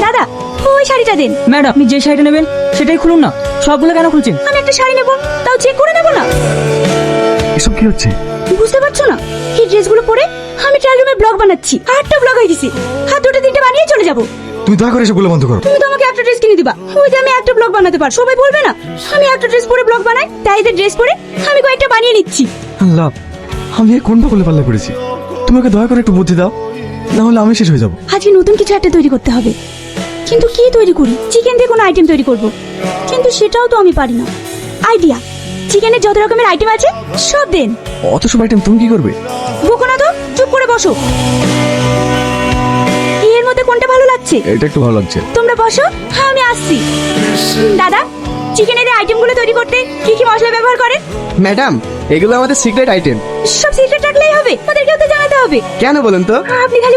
দাদা ওই শাড়িটা দিন। ম্যাডাম আপনি যে শাড়িটা নেবেন সেটাই খুলুন না, সবগুলো কেন খুলছেন? আমি একটা শাড়ি নেবো, তাও চেক করে নেবো না? এসব কি হচ্ছে? বুঝতে পারছো না? এই ড্রেসগুলো পরে আমি ট্রায়াল রুমে ব্লগ বানাচ্ছি। 8টা ব্লগ হয়ে গেছে, আর 2টা 3টা বানিয়ে চলে যাবো। তুমি দয়া করে এসবগুলো বন্ধ করো। তুমি তো আমাকে একটা ড্রেস কিনে দিবা, ওইতে আমি একটা ব্লগ বানাতে পার। সবাই বলবে না আমি একটা ড্রেস পরে ব্লগ বানাই? তাই এদের ড্রেস পরে আমি কয়েকটা বানিয়ে নিচ্ছি। আল্লাহ, আমি এই কোন পাগলে পাল্লা পড়েছি? তোমাকে দয়া করে একটু বুদ্ধি দাও, না হলে আমি শেষ হয়ে যাব। আজকে নতুন কিছু একটা তৈরি করতে হবে, কিন্তু কি তৈরি করি? চিকেন দিয়ে কোনো আইটেম তৈরি করব, কিন্তু সেটাও তো আমি পারি না। আইডিয়া, চিকেনের যত রকমের আইটেম আছে সব দেন। অত সব আইটেম তুমি কি করবে? বকো না তো, চুপ করে বসো। এর মধ্যে কোনটা ভালো লাগছে? এটা একটু ভালো লাগছে। তোমরা বসো, হ্যাঁ আমি আসছি। দাদা, চিকেনের এই আইটেমগুলো তৈরি করতে কি কি মশলা ব্যবহার করেন? ম্যাডাম, এগুলো আমাদের সিক্রেট আইটেম। সব সিক্রেট রাখলেই হবে? ওদেরকেও তো জানাতে হবে। কেন বলুন তো? আপনি খালি